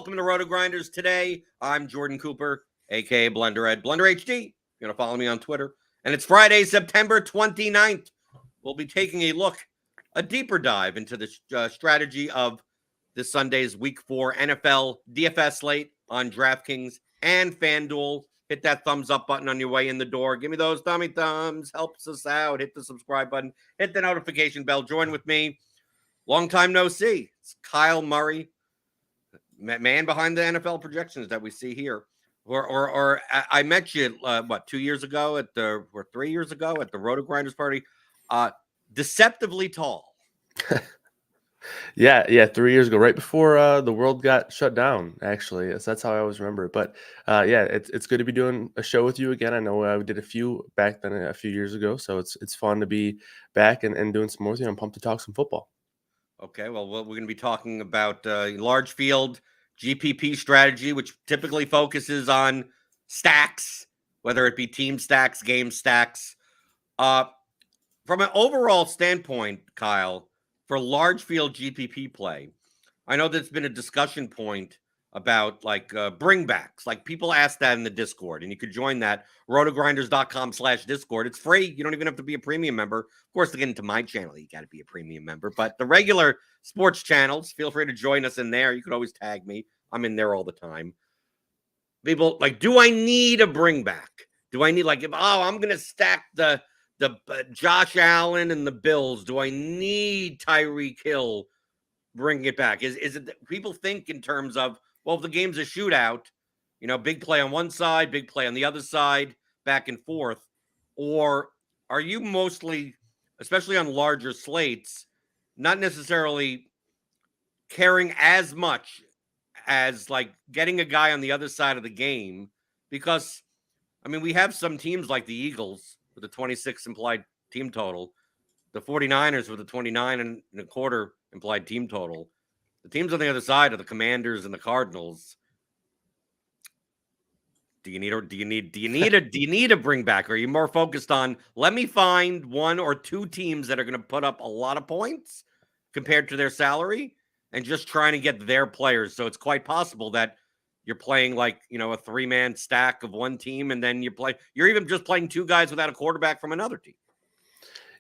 Welcome to RotoGrinders Today. I'm Jordan Cooper, a.k.a. BlenderHD. BlenderHD, you're going to follow me on Twitter. And it's Friday, September 29th. We'll be taking a deeper dive into the strategy of this Sunday's Week 4 NFL DFS slate on DraftKings and FanDuel. Hit that thumbs up button on your way in the door. Give me those thummy thumbs. Helps us out. Hit the subscribe button. Hit the notification bell. Join with me. Long time no see. It's Kyle Murray, man behind the NFL projections that we see here. Or I met you, 2 years ago or 3 years ago at the RotoGrinders party. Deceptively tall. Yeah, 3 years ago, right before the world got shut down, actually. So that's how I always remember it. But it's good to be doing a show with you again. I know we did a few back then a few years ago, so it's fun to be back and doing some more with you. I'm pumped to talk some football. Okay, well, we're going to be talking about large field GPP strategy, which typically focuses on stacks, whether it be team stacks, game stacks. From an overall standpoint, Kyle, for large field GPP play, I know there's been a discussion point about bringbacks. Like people ask that in the Discord, and you could join that rotogrinders.com/Discord. It's free. You don't even have to be a premium member. Of course, to get into my channel, you got to be a premium member. But the regular sports channels, feel free to join us in there. You could always tag me. I'm in there all the time. People do I need a bringback? Do I need I'm going to stack the Josh Allen and the Bills? Do I need Tyreek Hill? Bring it back. Is it that people think in terms of, well, if the game's a shootout, big play on one side, big play on the other side, back and forth? Or are you mostly, especially on larger slates, not necessarily caring as much as getting a guy on the other side of the game? Because, we have some teams like the Eagles with a 26 implied team total, the 49ers with a 29 and a quarter implied team total. The teams on the other side are the Commanders and the Cardinals. Do you need a bring back? Or are you more focused on, let me find one or two teams that are going to put up a lot of points compared to their salary and just trying to get their players? So it's quite possible that you're playing a three-man stack of one team, and then you're even just playing two guys without a quarterback from another team.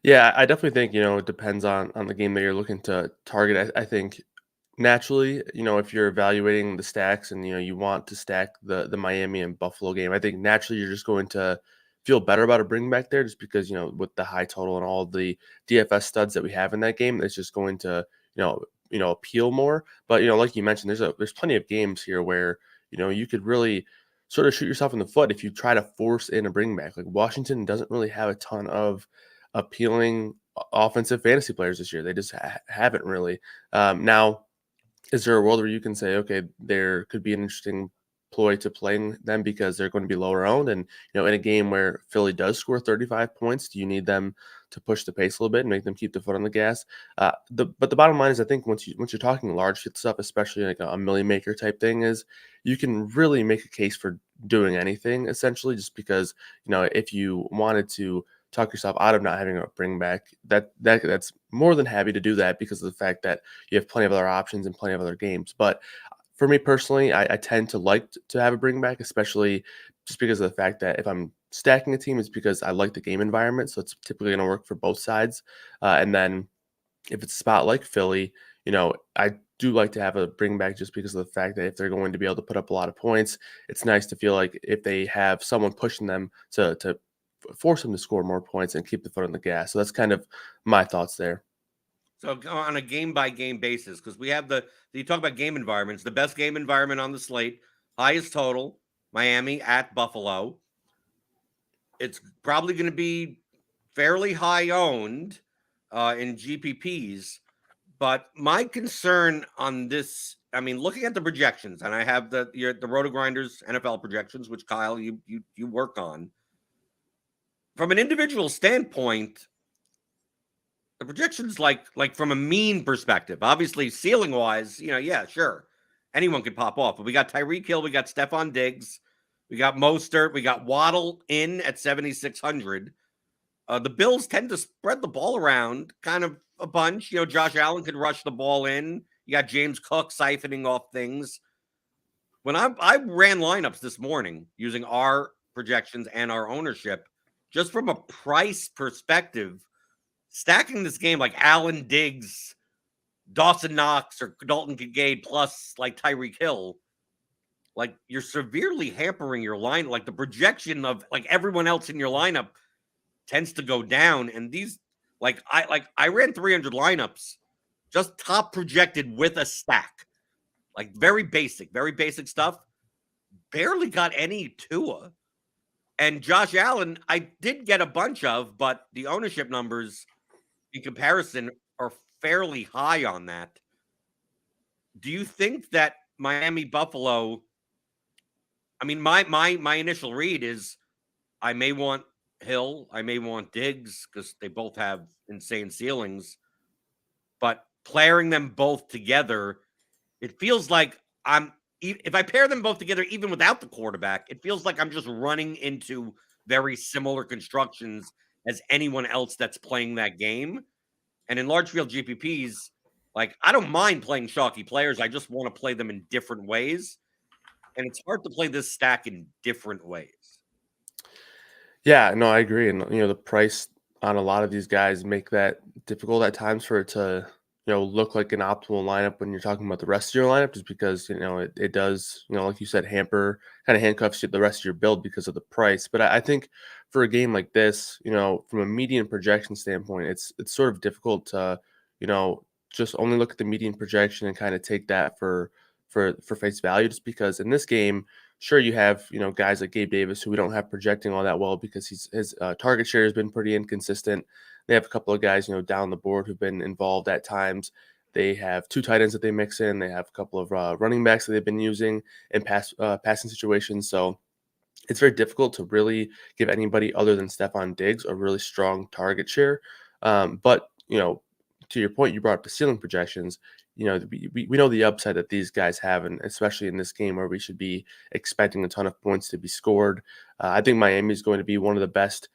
Yeah, I definitely think, it depends on the game that you're looking to target. I think naturally, if you're evaluating the stacks and, you want to stack the Miami and Buffalo game, I think naturally you're just going to feel better about a bring back there just because, with the high total and all the DFS studs that we have in that game, it's just going to, appeal more. But, like you mentioned, there's plenty of games here where, you could really sort of shoot yourself in the foot if you try to force in a bring back. Like Washington doesn't really have a ton of appealing offensive fantasy players this year. They just haven't really. Now, is there a world where you can say, okay, there could be an interesting ploy to playing them because they're going to be lower owned? And, in a game where Philly does score 35 points, do you need them to push the pace a little bit and make them keep the foot on the gas? But the bottom line is, I think once you're talking large field stuff, especially like a million maker type thing, is you can really make a case for doing anything essentially, just because, if you wanted to talk yourself out of not having a bring back, that's more than happy to do that because of the fact that you have plenty of other options and plenty of other games. But for me personally, I tend to like to have a bring back, especially just because of the fact that if I'm stacking a team, it's because I like the game environment. So it's typically going to work for both sides. And then if it's a spot like Philly, I do like to have a bring back just because of the fact that if they're going to be able to put up a lot of points, it's nice to feel like if they have someone pushing them to force them to score more points and keep the foot on the gas. So that's kind of my thoughts there. So on a game-by-game basis, because we have you talk about game environments, the best game environment on the slate, highest total, Miami at Buffalo. It's probably going to be fairly high-owned in GPPs. But my concern on this, looking at the projections, and I have the RotoGrinders NFL projections, which, Kyle, you work on. From an individual standpoint, the projections, like from a mean perspective, obviously ceiling wise, yeah, sure, anyone could pop off. But we got Tyreek Hill, we got Stephon Diggs, we got Mostert, we got Waddle in at 7,600. The Bills tend to spread the ball around kind of a bunch. Josh Allen could rush the ball in. You got James Cook siphoning off things. when I ran lineups this morning using our projections and our ownership, just from a price perspective, stacking this game like Allen Diggs, Dawson Knox, or Dalton Kincaid plus like Tyreek Hill, like you're severely hampering your line. Like the projection of like everyone else in your lineup tends to go down. And these I ran 300 lineups, just top projected with a stack. Like very basic stuff. Barely got any Tua. And Josh Allen, I did get a bunch of, but the ownership numbers in comparison are fairly high on that. Do you think that Miami Buffalo? I mean, my initial read is I may want Hill, I may want Diggs because they both have insane ceilings, but pairing them both together, it feels like if I pair them both together, even without the quarterback, it feels like I'm just running into very similar constructions as anyone else that's playing that game. And in large field GPPs, like I don't mind playing chalky players. I just want to play them in different ways. And it's hard to play this stack in different ways. Yeah, no, I agree. And the price on a lot of these guys make that difficult at times for it to, look like an optimal lineup when you're talking about the rest of your lineup, just because, it does, like you said, kind of handcuffs you the rest of your build because of the price. But I think for a game like this, from a median projection standpoint, it's sort of difficult to, just only look at the median projection and kind of take that for face value, just because in this game, sure, you have guys like Gabe Davis who we don't have projecting all that well because his target share has been pretty inconsistent. They have a couple of guys down the board who've been involved at times. They have 2 tight ends that they mix in. They have a couple of running backs that they've been using in passing situations. So it's very difficult to really give anybody other than Stephon Diggs a really strong target share. But to your point, you brought up the ceiling projections. We know the upside that these guys have, and especially in this game where we should be expecting a ton of points to be scored. I think Miami is going to be one of the best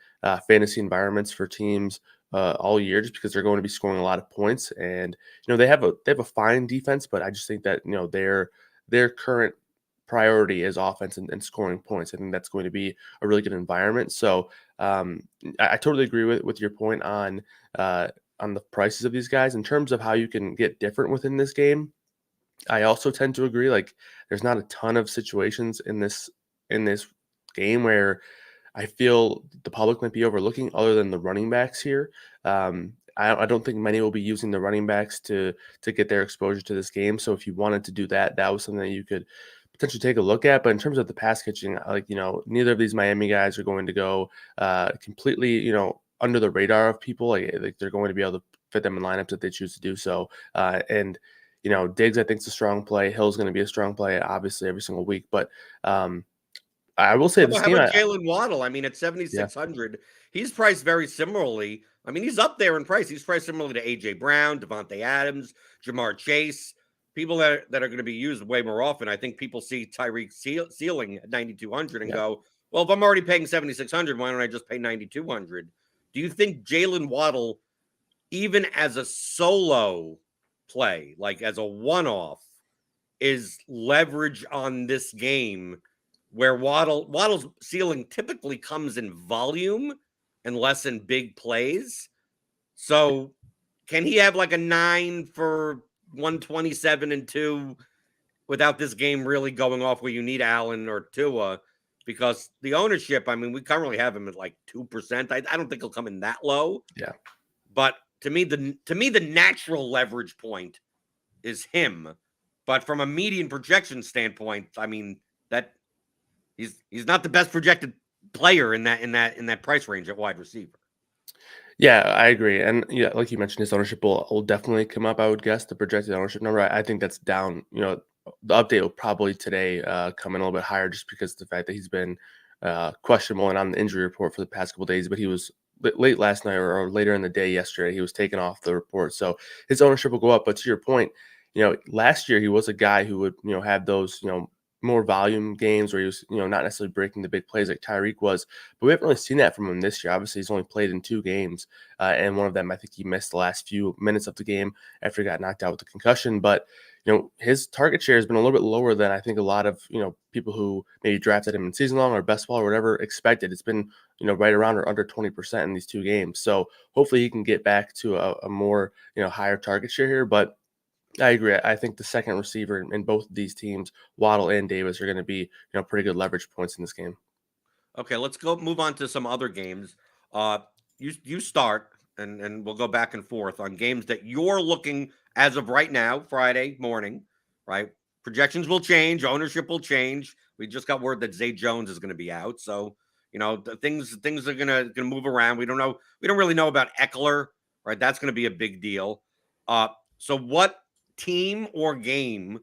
fantasy environments for teams all year, just because they're going to be scoring a lot of points. And they have a fine defense, but I just think that their current priority is offense and scoring points. I think that's going to be a really good environment. So I totally agree with your point on the prices of these guys. In terms of how you can get different within this game, I also tend to agree. Like, there's not a ton of situations in this game where I feel the public might be overlooking, other than the running backs here. I don't think many will be using the running backs to get their exposure to this game. So if you wanted to do that, that was something that you could potentially take a look at. But in terms of the pass catching, neither of these Miami guys are going to go completely, under the radar of people. Like they're going to be able to fit them in lineups if they choose to do so. And Diggs, I think, is a strong play. Hill's going to be a strong play, obviously, every single week. But I will say How this about, game, Jalen Waddle? I mean, at 7,600, he's priced very similarly. I mean, he's up there in price. He's priced similarly to A.J. Brown, Devontae Adams, Jamar Chase, people that are going to be used way more often. I think people see Tyreek ceiling at 9,200 and go, well, if I'm already paying 7,600, why don't I just pay 9,200? Do you think Jalen Waddle, even as a solo play, like as a one-off, is leverage on this game, where Waddle's ceiling typically comes in volume and less in big plays? So can he have like a 9 for 127 and 2 without this game really going off where you need Allen or Tua? Because the ownership, I mean, we currently have him at like 2%. I don't think he'll come in that low. Yeah. But to me, the natural leverage point is him. But from a median projection standpoint, I mean, that he's not the best projected player in that price range at wide receiver. Yeah, I agree. And yeah, like you mentioned, his ownership will definitely come up, I would guess, the projected ownership number. I think that's down. The update will probably today come in a little bit higher, just because of the fact that he's been questionable and on the injury report for the past couple of days. But he was late last night or later in the day yesterday. He was taken off the report. So his ownership will go up. But to your point, last year he was a guy who would, have those, more volume games where he was, not necessarily breaking the big plays like Tyreek was. But we haven't really seen that from him this year. Obviously, he's only played in 2 games. And one of them, I think he missed the last few minutes of the game after he got knocked out with a concussion. But, his target share has been a little bit lower than I think a lot of, people who maybe drafted him in season long or best ball or whatever expected. It's been, right around or under 20% in these two games. So hopefully he can get back to a more, higher target share here. But I agree. I think the second receiver in both of these teams, Waddle and Davis, are going to be, pretty good leverage points in this game. Okay, let's go move on to some other games. Uh, you start, and we'll go back and forth on games that you're looking as of right now, Friday morning, right? Projections will change, ownership will change. We just got word that Zay Jones is going to be out, so things are gonna move around. We don't know. We don't really know about Eckler, right? That's going to be a big deal. So what team or game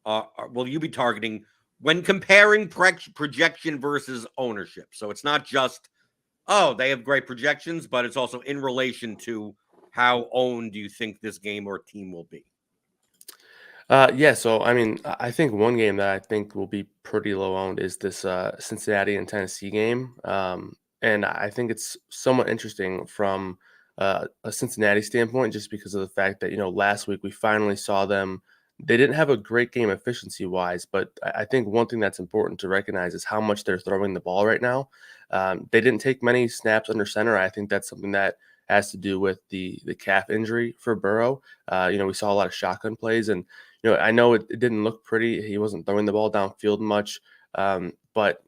will you be targeting when comparing projection versus ownership? So it's not just, oh, they have great projections, but it's also in relation to how owned do you think this game or team will be? Yeah, so I mean, I think one game that I think will be pretty low owned is this Cincinnati and Tennessee game, and I think it's somewhat interesting from a Cincinnati standpoint, just because of the fact that last week we finally saw them. They didn't have a great game efficiency wise, but I think one thing that's important to recognize is how much they're throwing the ball right now. They didn't take many snaps under center. I think that's something that has to do with the calf injury for Burrow. We saw a lot of shotgun plays, and I know it didn't look pretty. He wasn't throwing the ball downfield much. But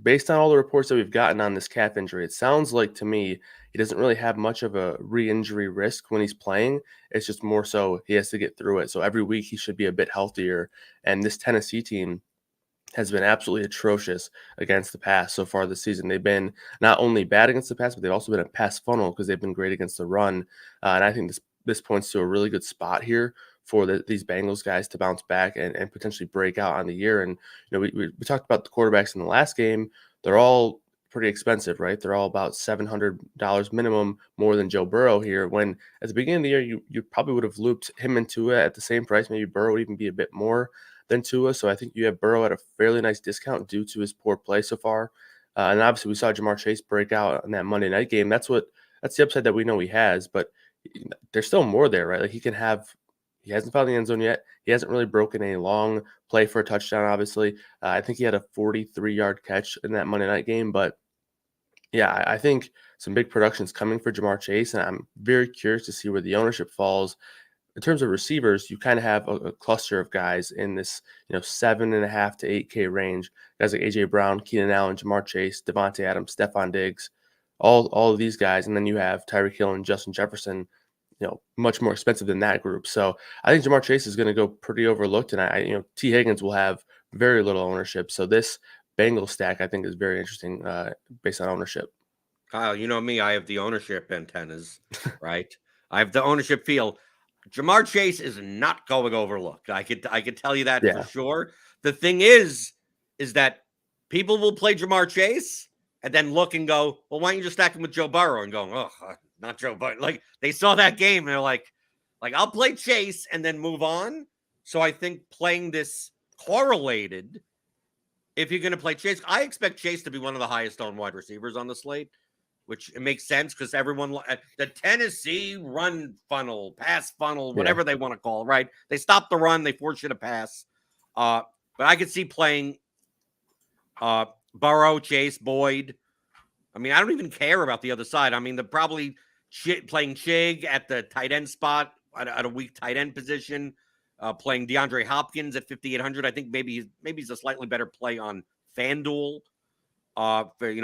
based on all the reports that we've gotten on this calf injury, it sounds like to me he doesn't really have much of a re-injury risk when he's playing. It's just more so he has to get through it. So every week he should be a bit healthier. And this Tennessee team has been absolutely atrocious against the pass so far this season. They've been not only bad against the pass, but they've also been a pass funnel because they've been great against the run. And I think this points to a really good spot here for these Bengals guys to bounce back and potentially break out on the year. And we talked about the quarterbacks in the last game. They're all pretty expensive, right? They're all about $700 minimum more than Joe Burrow here. When at the beginning of the year, you probably would have looped him into it at the same price. Maybe Burrow would even be a bit more than Tua. So I think you have Burrow at a fairly nice discount due to his poor play so far. And obviously we saw Jamar Chase break out in that Monday night game. That's the upside that we know he has, but there's still more there, right? Like he hasn't found the end zone yet. He hasn't really broken a long play for a touchdown, obviously. I think he had a 43-yard catch in that Monday night game. But yeah, I think some big production is coming for Jamar Chase, and I'm very curious to see where the ownership falls. In terms of receivers, you kind of have a cluster of guys in this, 7.5 to 8K range. Guys like AJ Brown, Keenan Allen, Jamar Chase, Devontae Adams, Stephon Diggs, all of these guys, and then you have Tyreek Hill and Justin Jefferson, much more expensive than that group. So I think Jamar Chase is going to go pretty overlooked, and T Higgins will have very little ownership. So this Bengals stack I think is very interesting based on ownership. Kyle, you know me, I have the ownership antennas, right? I have the ownership feel. Jamar Chase is not going overlooked. I could tell you that for Yeah, sure. The thing is that people will play Jamar Chase and then look and go, well, why don't you just stack him with Joe Burrow and go, oh, not Joe Burrow. Like they saw that game and they're like I'll play Chase and then move on. So I think playing this correlated, if you're going to play Chase, I expect Chase to be one of the highest owned wide receivers on the slate, which it makes sense because everyone, the Tennessee run funnel, pass funnel, yeah, whatever they want to call it, right? They stop the run, they force you to pass. But I could see playing Burrow, Chase, Boyd. I mean, I don't even care about the other side. I mean, they're probably playing Chig at the tight end spot at a weak tight end position. Playing DeAndre Hopkins at 5,800. I think maybe he's a slightly better play on FanDuel. For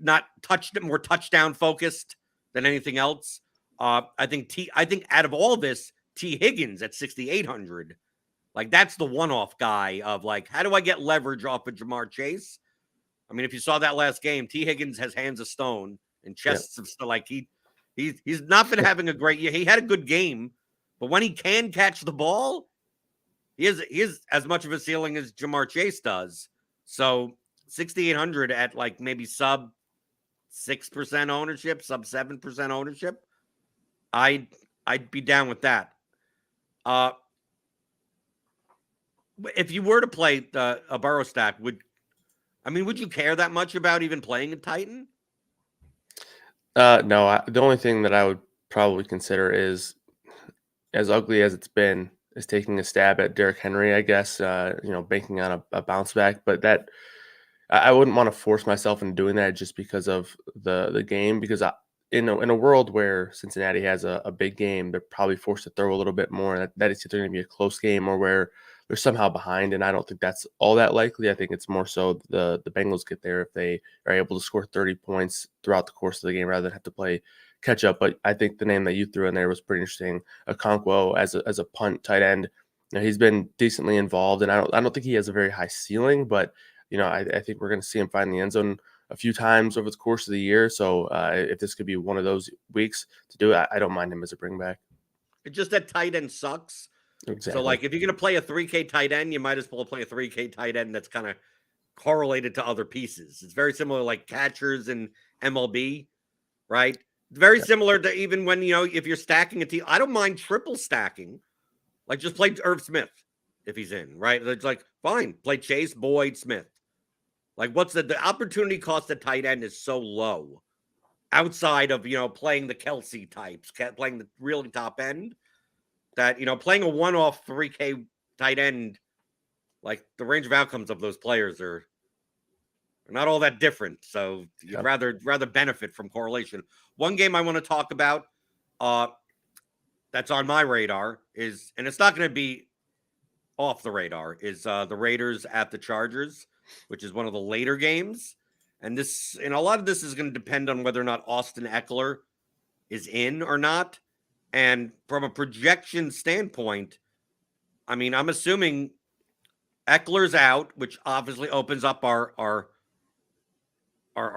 not more touchdown focused than anything else. I think out of all this, T Higgins at 6,800, like that's the one-off guy of like, how do I get leverage off of Jamar Chase? I mean, if you saw that last game, T Higgins has hands of stone and yeah, chests of stone. Like he's not been having a great year. He had a good game, but when he can catch the ball, he is as much of a ceiling as Jamar Chase does. So 6,800 at like maybe sub 6% ownership, sub 7% ownership. I'd be down with that. If you were to play a Burrow stack, would you care that much about even playing a Titan? No, the only thing that I would probably consider is, as ugly as it's been, is taking a stab at Derrick Henry, I guess, banking on a bounce back. But I wouldn't want to force myself into doing that just because of the game. Because in a world where Cincinnati has a big game, they're probably forced to throw a little bit more. That is either going to be a close game or where they're somehow behind, and I don't think that's all that likely. I think it's more so the Bengals get there if they are able to score 30 points throughout the course of the game rather than have to play catch up. But I think the name that you threw in there was pretty interesting. Okonkwo as a punt tight end. He's been decently involved, and I don't think he has a very high ceiling, but I think we're going to see him find the end zone a few times over the course of the year. So if this could be one of those weeks to do it, I don't mind him as a bring back. It's just that tight end sucks. Exactly. So, like, if you're going to play a 3K tight end, you might as well play a 3K tight end that's kind of correlated to other pieces. It's very similar, like catchers in MLB, right? Very similar to even when, if you're stacking a team. I don't mind triple stacking. Like, just play Irv Smith if he's in, right? It's like, fine, play Chase, Boyd, Smith. Like, what's the opportunity cost at tight end is so low outside of, playing the Kelsey types, playing the really top end, that, playing a one-off 3K tight end, like the range of outcomes of those players are not all that different. So you'd rather benefit from correlation. One game I want to talk about that's on my radar is, and it's not going to be off the radar, is the Raiders at the Chargers, which is one of the later games. And a lot of this is going to depend on whether or not Austin Eckler is in or not. And from a projection standpoint, I mean, I'm assuming Eckler's out, which obviously opens up our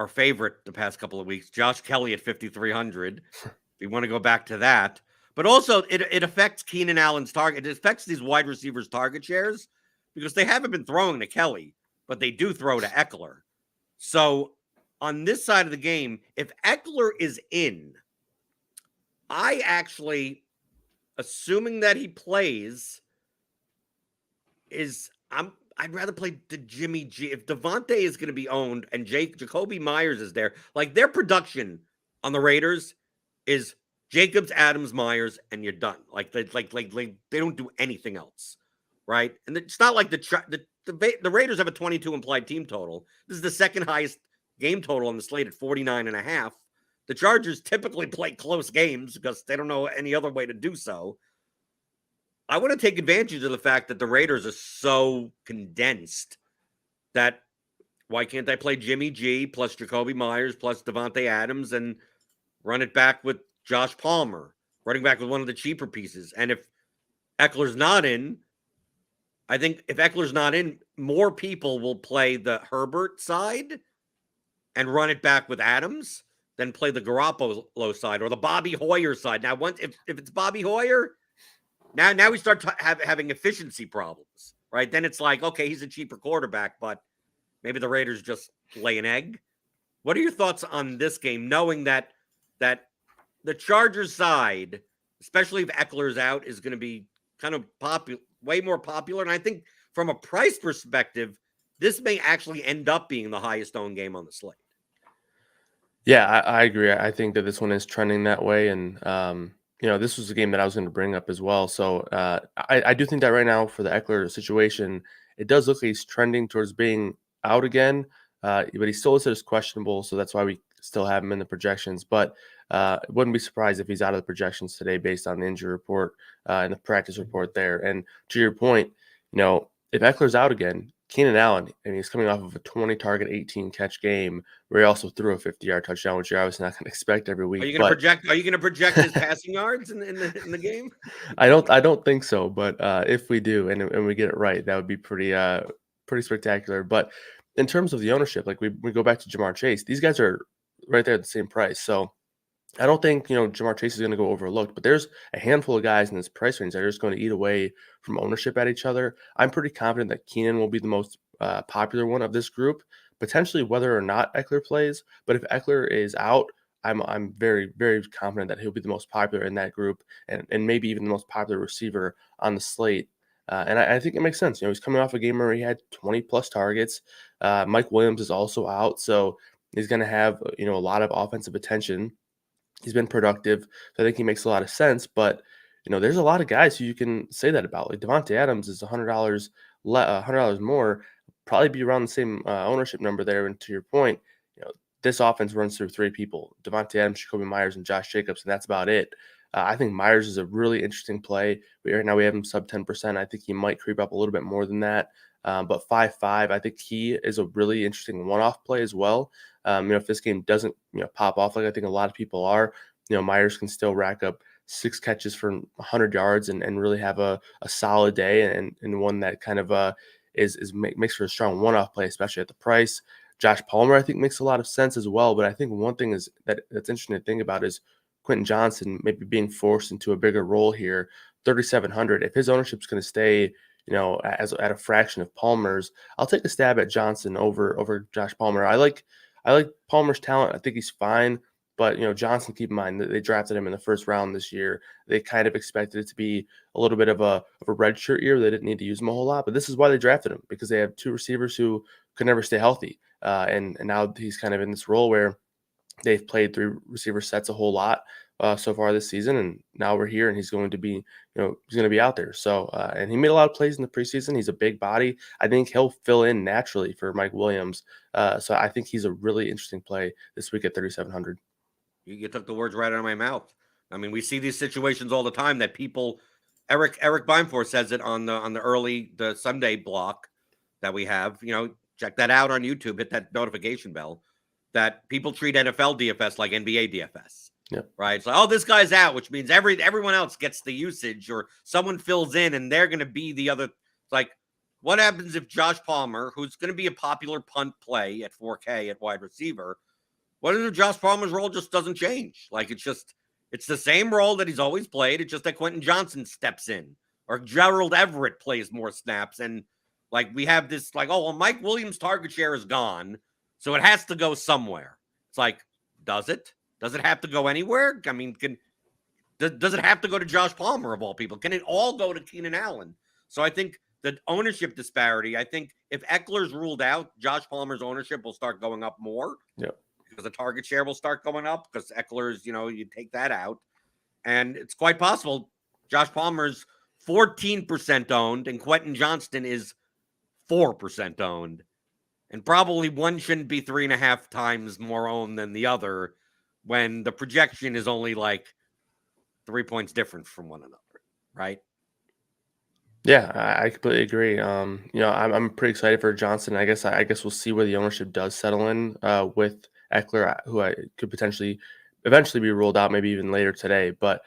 favorite the past couple of weeks, Josh Kelly at 5,300. If you want to go back to that. But also, it affects Keenan Allen's target. It affects these wide receivers' target shares because they haven't been throwing to Kelly, but they do throw to Eckler. So on this side of the game, if Eckler is in, I actually, assuming that he plays, I'd rather play the Jimmy G. If Devontae is going to be owned and Jacoby Myers is there, like their production on the Raiders is Jacobs, Adams, Myers, and you're done. Like they don't do anything else, right? And it's not like the Raiders have a 22 implied team total. This is the second highest game total on the slate at 49.5. The Chargers typically play close games because they don't know any other way to do so. I want to take advantage of the fact that the Raiders are so condensed that why can't I play Jimmy G plus Jacoby Myers plus Devontae Adams and run it back with Josh Palmer, running back with one of the cheaper pieces? And if Eckler's not in, I think if Eckler's not in, more people will play the Herbert side and run it back with Adams than play the Garoppolo side or the Bobby Hoyer side. Now, if it's Bobby Hoyer, now we start having efficiency problems, right? Then it's like, okay, he's a cheaper quarterback, but maybe the Raiders just lay an egg. What are your thoughts on this game, knowing that the Chargers side, especially if Eckler's out, is going to be kind of way more popular? And I think from a price perspective, this may actually end up being the highest owned game on the slate. Yeah, I agree. I think that this one is trending that way. And, this was a game that I was going to bring up as well. So I do think that right now for the Eckler situation, it does look like he's trending towards being out again, but he still listed as questionable. So that's why we still have him in the projections. But wouldn't be surprised if he's out of the projections today based on the injury report and the practice report there. And to your point, if Eckler's out again, Keenan Allen, and he's coming off of a 20-target, 18-catch game where he also threw a 50-yard touchdown, which you're obviously not going to expect every week. Are you going to project his passing yards in the game? I don't think so, but if we do and we get it right, that would be pretty spectacular. But in terms of the ownership, like we go back to Jamar Chase, these guys are right there at the same price. So I don't think, Jamar Chase is going to go overlooked, but there's a handful of guys in this price range that are just going to eat away from ownership at each other. I'm pretty confident that Keenan will be the most popular one of this group, potentially whether or not Eckler plays. But if Eckler is out, I'm very, very confident that he'll be the most popular in that group and maybe even the most popular receiver on the slate. And I think it makes sense. He's coming off a game where he had 20-plus targets. Mike Williams is also out, so he's going to have, a lot of offensive attention. He's been productive, so I think he makes a lot of sense. But, there's a lot of guys who you can say that about. Like Devontae Adams is $100 more, probably be around the same ownership number there. And to your point, this offense runs through three people: Devontae Adams, Jacoby Myers, and Josh Jacobs, and that's about it. I think Myers is a really interesting play. Right now we have him sub 10%. I think he might creep up a little bit more than that. But 5.5, I think he is a really interesting one-off play as well. If this game doesn't pop off like I think a lot of people are, Myers can still rack up 6 catches for 100 yards and really have a solid day and one that kind of makes for a strong one-off play, especially at the price. Josh Palmer, I think, makes a lot of sense as well. But I think one thing is that's interesting to think about is Quentin Johnson maybe being forced into a bigger role here. 3,700. If his ownership's going to stay, as at a fraction of Palmer's, I'll take a stab at Johnson over Josh Palmer. I like Palmer's talent. I think he's fine. But Johnson, keep in mind that they drafted him in the first round this year. They kind of expected it to be a little bit of a redshirt year. They didn't need to use him a whole lot, but this is why they drafted him, because they have 2 receivers who could never stay healthy. And now he's kind of in this role where they've played 3 receiver sets a whole lot so far this season, and now we're here, and he's going to be out there. So and he made a lot of plays in the preseason. He's a big body. I think he'll fill in naturally for Mike Williams. So I think he's a really interesting play this week at 3,700. You took the words right out of my mouth. I mean, we see these situations all the time that people. Eric Beinfor says it on the Sunday block that we have. Check that out on YouTube. Hit that notification bell. That people treat NFL DFS like NBA DFS. Yep. Right. It's like, oh, this guy's out, which means everyone else gets the usage, or someone fills in and they're going to be the other. It's like, what happens if Josh Palmer, who's going to be a popular punt play at 4K at wide receiver, what if Josh Palmer's role just doesn't change? Like, it's the same role that he's always played. It's just that Quentin Johnson steps in, or Gerald Everett plays more snaps. And like, we have this like, oh, well, Mike Williams' target share is gone, so it has to go somewhere. It's like, does it? Does it have to go anywhere? I mean, does it have to go to Josh Palmer of all people? Can it all go to Keenan Allen? So I think the ownership disparity, I think if Eckler's ruled out, Josh Palmer's ownership will start going up more. Yeah. Because the target share will start going up because Eckler's, you take that out. And it's quite possible Josh Palmer's 14% owned and Quentin Johnston is 4% owned. And probably one shouldn't be 3.5 times more owned than the other when the projection is only like 3 points different from one another, right? Yeah, I completely agree. I'm pretty excited for Johnson. I guess we'll see where the ownership does settle in with Eckler, who I could potentially eventually be ruled out, maybe even later today. But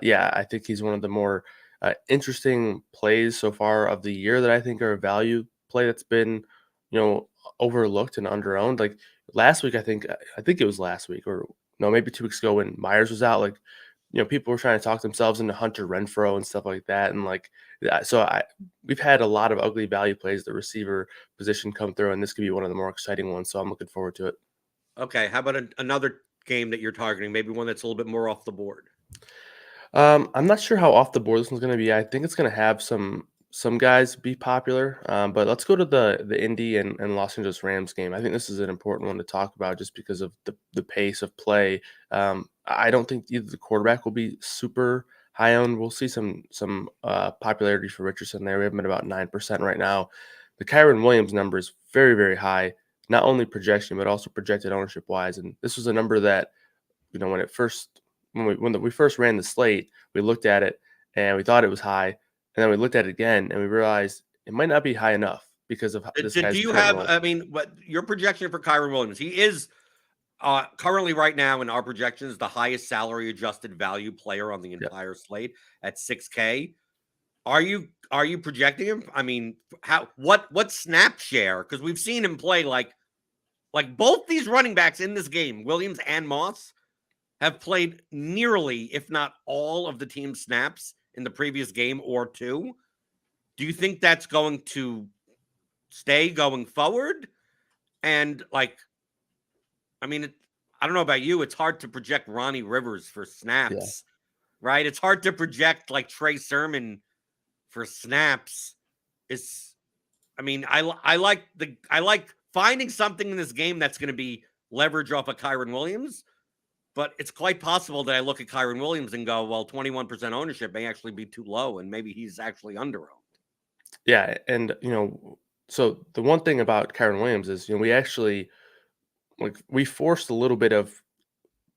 yeah, I think he's one of the more interesting plays so far of the year that I think are a value play that's been, overlooked and underowned. Like last week, I think it was last week, or no, maybe 2 weeks ago when Myers was out. Like, people were trying to talk themselves into Hunter Renfrow and stuff like that, and like, so we've had a lot of ugly value plays, the receiver position come through, and this could be one of the more exciting ones. So I'm looking forward to it. Okay, how about another game that you're targeting? Maybe one that's a little bit more off the board. I'm not sure how off the board this one's going to be. I think it's going to have some guys be popular, but let's go to the Indy and Los Angeles Rams game. I think this is an important one to talk about just because of the pace of play. I don't think either the quarterback will be super high owned. We'll see some popularity for Richardson there. We have him at about 9% right now. The Kyron Williams number is very, very high, not only projection but also projected ownership wise. And this was a number that when we first ran the slate, we looked at it and we thought it was high. And then we looked at it again and we realized it might not be high enough because of this guy's do you current have role. I mean, what your projection for Kyron Williams? He is currently right now in our projections the highest salary adjusted value player on the entire slate at 6K. Are you projecting him? I mean, what snap share? Because we've seen him play like both these running backs in this game, Williams and Moss, have played nearly, if not all, of the team's snaps in the previous game or two. Do you think that's going to stay going forward? And I don't know about you. It's hard to project Ronnie Rivers for snaps, right? It's hard to project like Trey Sermon for snaps. I like finding something in this game that's going to be leverage off of Kyron Williams. But it's quite possible that I look at Kyron Williams and go, well, 21% ownership may actually be too low, and maybe he's actually under owned. Yeah, and so the one thing about Kyron Williams is, we actually we forced a little bit of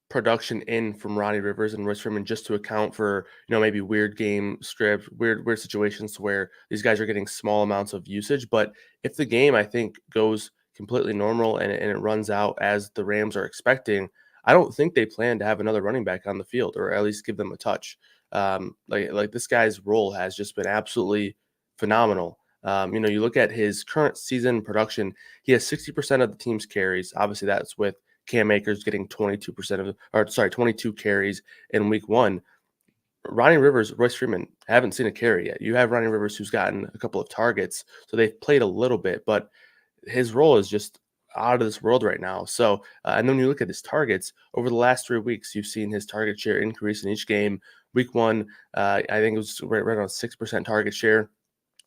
production in from Ronnie Rivers and Rich Freeman just to account for, maybe weird game scripts, weird situations where these guys are getting small amounts of usage. But if the game, I think, goes completely normal and it runs out as the Rams are expecting, I don't think they plan to have another running back on the field, or at least give them a touch. Like this guy's role has just been absolutely phenomenal. You look at his current season production, he has 60% of the team's carries. Obviously, that's with Cam Akers getting 22 carries in week one. Ronnie Rivers, Royce Freeman haven't seen a carry yet. You have Ronnie Rivers who's gotten a couple of targets, so they've played a little bit, but his role is just out of this world right now. So, and then when you look at his targets over the last 3 weeks, you've seen his target share increase in each game. Week one, I think it was right on 6% target share.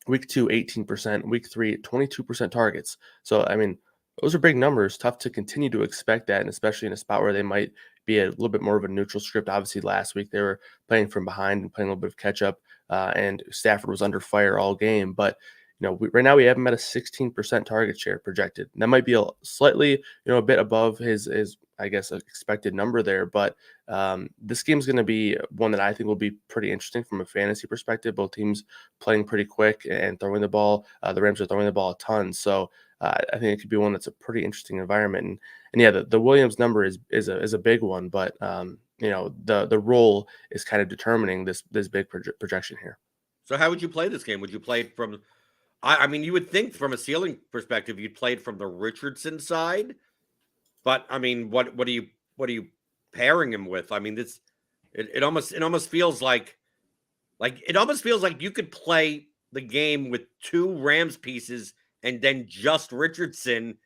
Week 2, 18%. Week 3, 22% targets. So, I mean, those are big numbers. Tough to continue to expect that, and especially in a spot where they might be a little bit more of a neutral script. Obviously, last week they were playing from behind and playing a little bit of catch up, and Stafford was under fire all game. But right now we have him at a 16% target share projected. And that might be a slightly, a bit above his I guess expected number there. But this game's going to be one that I think will be pretty interesting from a fantasy perspective. Both teams playing pretty quick and throwing the ball. The Rams are throwing the ball a ton, so I think it could be one that's a pretty interesting environment. And yeah, the Williams number is a big one, but the role is kind of determining this big projection here. So how would you play this game? Would you play it from? I mean, you would think from a ceiling perspective, you'd play it from the Richardson side, but I mean, what are you pairing him with? I mean, it almost feels like you could play the game with 2 Rams pieces and then just Richardson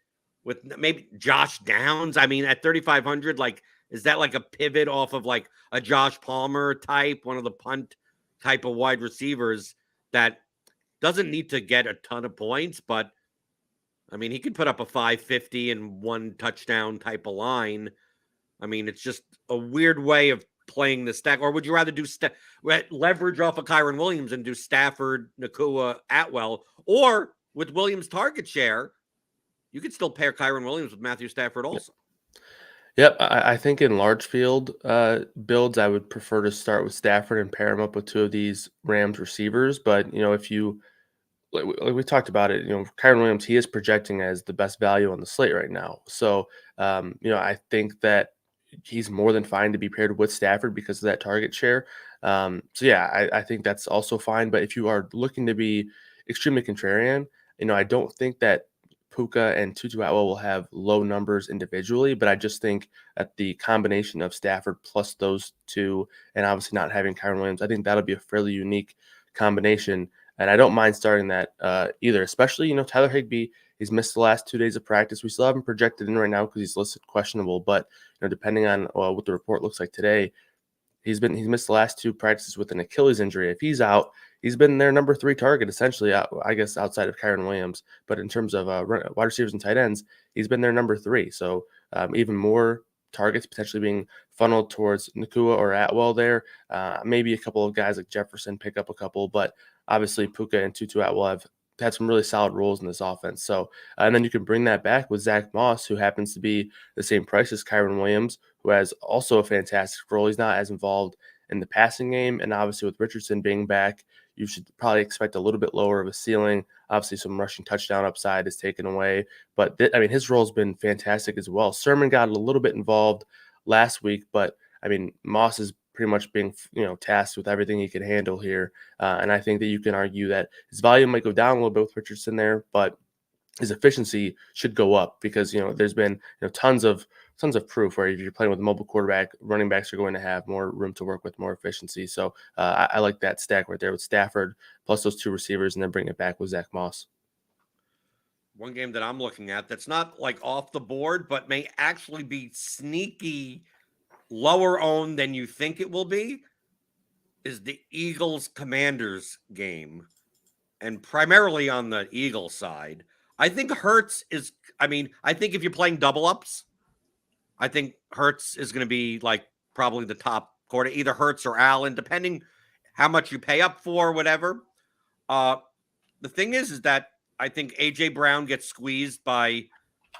with maybe Josh Downs. I mean, at 3,500, like, is that like a pivot off of like a Josh Palmer type, one of the punt type of wide receivers that doesn't need to get a ton of points, but I mean, he could put up a 550 and 1 touchdown type of line. I mean, it's just a weird way of playing the stack. Or would you rather do leverage off of Kyron Williams and do Stafford, Nakua, Atwell? Or with Williams' target share, you could still pair Kyron Williams with Matthew Stafford also. Yep, I think in large field builds, I would prefer to start with Stafford and pair him up with 2 of these Rams receivers. But if you like we talked about it, Kyron Williams, he is projecting as the best value on the slate right now. So, I think that he's more than fine to be paired with Stafford because of that target share. So yeah, I think that's also fine. But if you are looking to be extremely contrarian, I don't think that Puka and Tutu Atwell will have low numbers individually, but I just think that the combination of Stafford plus those 2, and obviously not having Kyron Williams, I think that'll be a fairly unique combination. And I don't mind starting that either, especially, Tyler Higbee, he's missed the last 2 days of practice. We still haven't projected in right now because he's listed questionable, but depending on what the report looks like today, he's missed the last 2 practices with an Achilles injury. If he's out, he's been their number 3 target, essentially, I guess, outside of Kyron Williams. But in terms of wide receivers and tight ends, he's been their number 3. So even more targets potentially being funneled towards Nakua or Atwell there. Maybe a couple of guys like Jefferson pick up a couple, but obviously Puka and Tutu Atwell have had some really solid roles in this offense. So, and then you can bring that back with Zach Moss, who happens to be the same price as Kyron Williams, who has also a fantastic role. He's not as involved in the passing game. And obviously with Richardson being back, you should probably expect a little bit lower of a ceiling. Obviously some rushing touchdown upside is taken away. But his role has been fantastic as well. Sermon got a little bit involved last week, but I mean, Moss is pretty much being, tasked with everything he can handle here. And I think that you can argue that his volume might go down a little bit with Richardson there, but his efficiency should go up because, there's been tons of proof where if you're playing with a mobile quarterback, running backs are going to have more room to work with, more efficiency. So I like that stack right there with Stafford plus those 2 receivers and then bring it back with Zach Moss. One game that I'm looking at that's not like off the board, but may actually be sneaky lower owned than you think it will be is the Eagles Commanders game. And primarily on the Eagles side, I think Hurts is, I think if you're playing double ups, I think Hurts is going to be like probably the top quarter, either Hurts or Allen, depending how much you pay up for, whatever. Uh, the thing is that I think AJ Brown gets squeezed by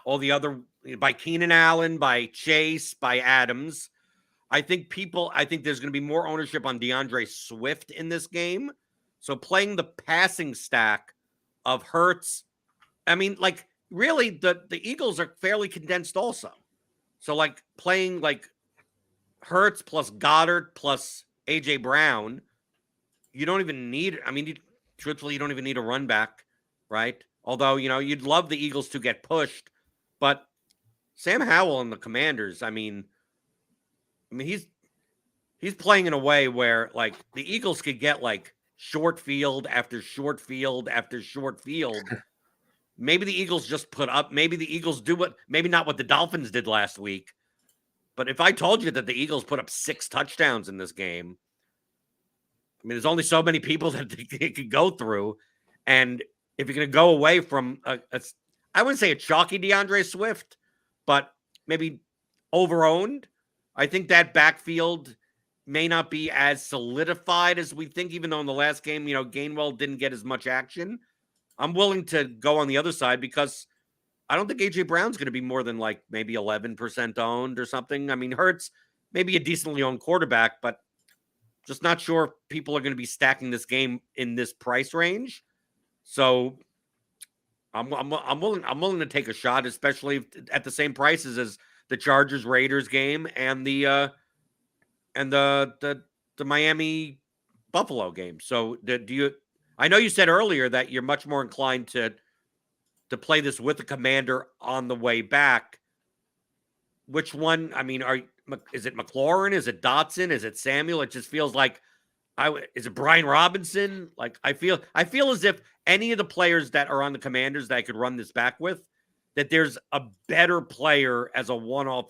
all the other, by Keenan Allen, by Chase, by Adams. I think there's going to be more ownership on DeAndre Swift in this game. So playing the passing stack of Hurts, I mean, like really the Eagles are fairly condensed also. So like playing like Hurts plus Goddard plus AJ Brown, you don't even need, I mean, truthfully, you don't even need a run back, right? Although, you'd love the Eagles to get pushed, but Sam Howell and the Commanders, he's playing in a way where like the Eagles could get like short field after short field after short field. Maybe the Eagles just put up, maybe the Eagles do maybe not what the Dolphins did last week. But if I told you that the Eagles put up 6 touchdowns in this game, I mean, there's only so many people that it could go through. And if you're going to go away from, I wouldn't say a chalky DeAndre Swift, but maybe overowned, I think that backfield may not be as solidified as we think, even though in the last game, Gainwell didn't get as much action. I'm willing to go on the other side because I don't think AJ Brown's going to be more than like maybe 11% owned or something. I mean, Hurts maybe a decently owned quarterback, but just not sure if people are going to be stacking this game in this price range. So I'm willing to take a shot, especially at the same prices as the Chargers Raiders game and the Miami Buffalo game. So do you? I know you said earlier that you're much more inclined to play this with the Commander on the way back. Which one? I mean, is it McLaurin? Is it Dotson? Is it Samuel? It just feels like is it Brian Robinson? Like I feel as if any of the players that are on the Commanders that I could run this back with, that there's a better player as a one-off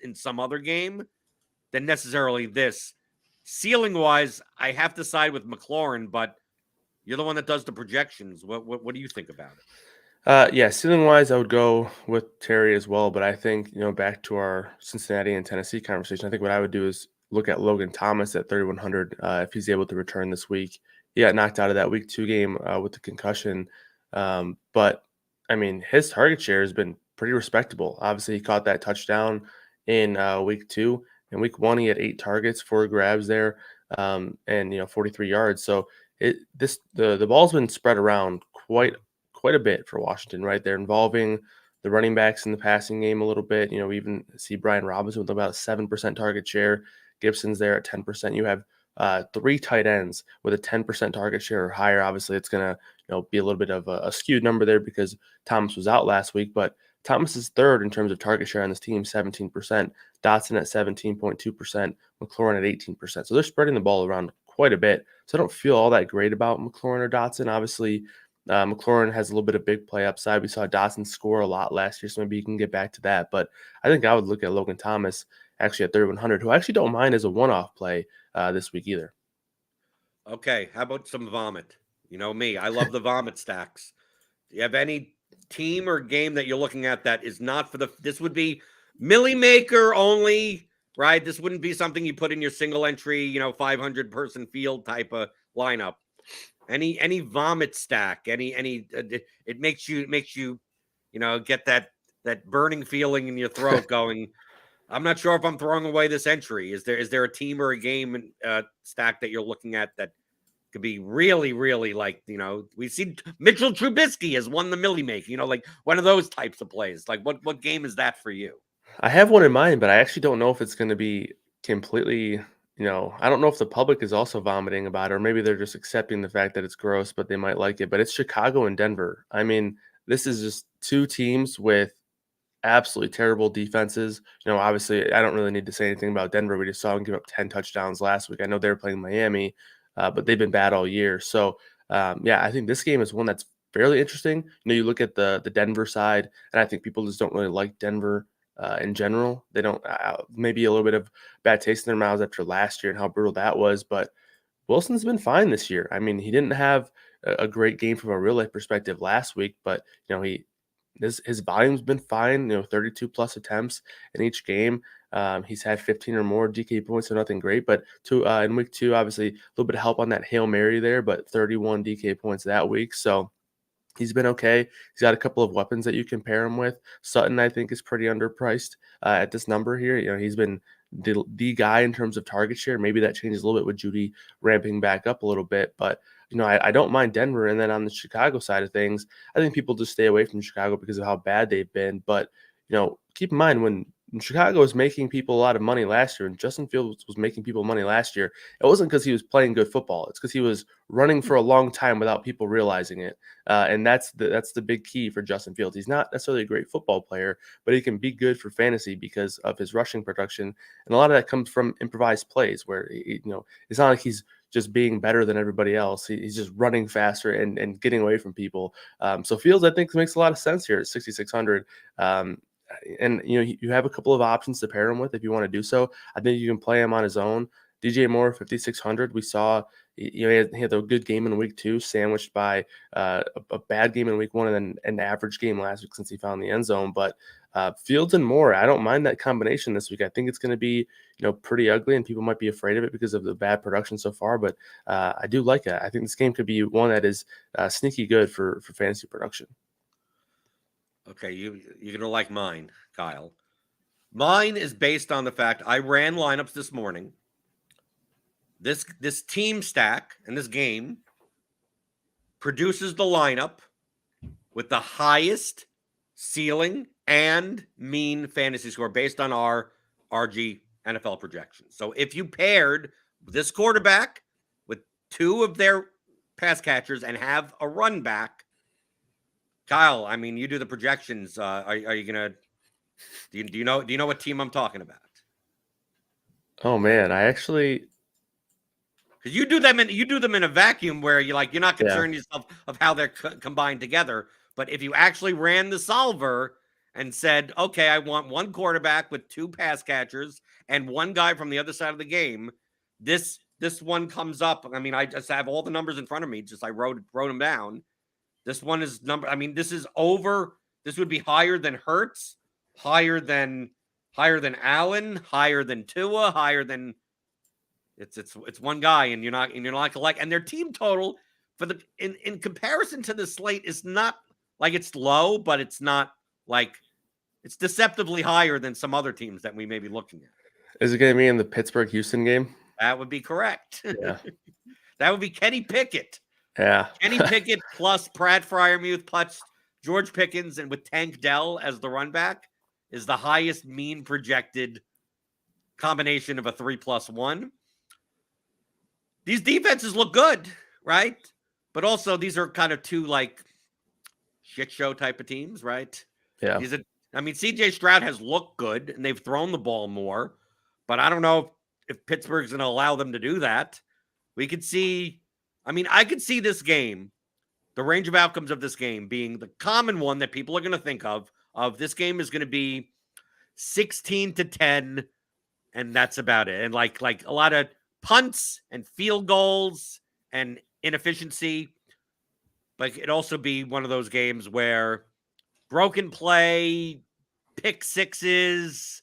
in some other game than necessarily this. Ceiling wise, I have to side with McLaurin, but you're the one that does the projections. What do you think about it? Yeah, ceiling wise, I would go with Terry as well. But I think, back to our Cincinnati and Tennessee conversation, I think what I would do is look at Logan Thomas at 3,100 if he's able to return this week. He got knocked out of that week 2 game with the concussion. But I mean, his target share has been pretty respectable. Obviously, he caught that touchdown in week 2. In week 1, he had 8 targets, 4 grabs there, and 43 yards. So the ball's been spread around quite a bit for Washington, right? They're involving the running backs in the passing game a little bit. We even see Brian Robinson with about a 7% target share. Gibson's there at 10%. You have 3 tight ends with a 10% target share or higher. Obviously, it's going to be a little bit of a skewed number there because Thomas was out last week, but Thomas is third in terms of target share on this team, 17%. Dotson at 17.2%, McLaurin at 18%. So they're spreading the ball around quite a bit. So I don't feel all that great about McLaurin or Dotson. Obviously, McLaurin has a little bit of big play upside. We saw Dotson score a lot last year, so maybe he can get back to that. But I think I would look at Logan Thomas actually at 3,100, who I actually don't mind as a one-off play this week either. Okay, how about some vomit? You know me, I love the vomit stacks. Do you have any team or game that you're looking at that is not for this would be Millie Maker only, right? This wouldn't be something you put in your single entry, 500 person field type of lineup. Any vomit stack, it makes you, get that burning feeling in your throat going, I'm not sure if I'm throwing away this entry. Is there a team or a game stack that you're looking at that could be really, really like, we see Mitchell Trubisky has won the Millie Make, like one of those types of plays. Like what game is that for you? I have one in mind, but I actually don't know if it's going to be completely, I don't know if the public is also vomiting about it, or maybe they're just accepting the fact that it's gross, but they might like it. But it's Chicago and Denver. I mean, this is just 2 teams with absolutely terrible defenses. Obviously, I don't really need to say anything about Denver. We just saw them give up 10 touchdowns last week. I know they were playing Miami, but they've been bad all year. So, yeah, I think this game is one that's fairly interesting. You look at the Denver side, and I think people just don't really like Denver in general. They don't maybe a little bit of bad taste in their mouths after last year and how brutal that was. But Wilson's been fine this year. I mean, he didn't have a great game from a real life perspective last week, but he his volume's been fine. 32 plus attempts in each game. He's had 15 or more DK points, so nothing great. But in week 2, obviously a little bit of help on that Hail Mary there, but 31 DK points that week. So he's been okay. He's got a couple of weapons that you can pair him with. Sutton, I think, is pretty underpriced at this number here. He's been the guy in terms of target share. Maybe that changes a little bit with Judy ramping back up a little bit, but I don't mind Denver. And then on the Chicago side of things, I think people just stay away from Chicago because of how bad they've been. But keep in mind when Chicago was making people a lot of money last year, and Justin Fields was making people money last year, it wasn't because he was playing good football. It's because he was running for a long time without people realizing it. And that's the big key for Justin Fields. He's not necessarily a great football player, but he can be good for fantasy because of his rushing production. And a lot of that comes from improvised plays where, it's not like he's just being better than everybody else. He's just running faster and getting away from people. So Fields, I think, makes a lot of sense here at 6,600. And you have a couple of options to pair him with if you want to do so. I think you can play him on his own. DJ Moore, 5,600. We saw he had a good game in week 2, sandwiched by a bad game in week 1 and then an average game last week since he found the end zone. But Fields and Moore, I don't mind that combination this week. I think it's going to be pretty ugly, and people might be afraid of it because of the bad production so far. But I do like it. I think this game could be one that is sneaky good for fantasy production. Okay, you're gonna like mine, Kyle. Mine is based on the fact I ran lineups this morning. This team stack and this game produces the lineup with the highest ceiling and mean fantasy score based on our RG NFL projections. So if you paired this quarterback with 2 of their pass catchers and have a run back, Kyle, I mean, you do the projections. Are you gonna? Do you know what team I'm talking about? Oh man, I actually, because you do them in a vacuum where you're not concerned yourself of how they're combined together. But if you actually ran the solver and said, okay, I want one quarterback with 2 pass catchers and one guy from the other side of the game, this one comes up. I mean, I just have all the numbers in front of me. I wrote them down. This one is this is over. This would be higher than Hurts, higher than Allen, higher than Tua, higher than it's one guy, and you're not like, and their team total for the in comparison to the slate is not like it's low, but it's not like it's deceptively higher than some other teams that we may be looking at. Is it going to be in the Pittsburgh-Houston game? That would be correct. Yeah. That would be Kenny Pickett. Yeah. Kenny Pickett plus Pratt Freiermuth plus George Pickens and with Tank Dell as the run back is the highest mean projected combination of a 3+1. These defenses look good, right? But also these are kind of 2 like shit show type of teams, right? Yeah. CJ Stroud has looked good and they've thrown the ball more, but I don't know if Pittsburgh's going to allow them to do that. We could see, I could see this game, the range of outcomes of this game being the common one that people are going to think of this game is going to be 16-10, and that's about it. And like a lot of punts and field goals and inefficiency. But it'd also be one of those games where broken play, pick sixes,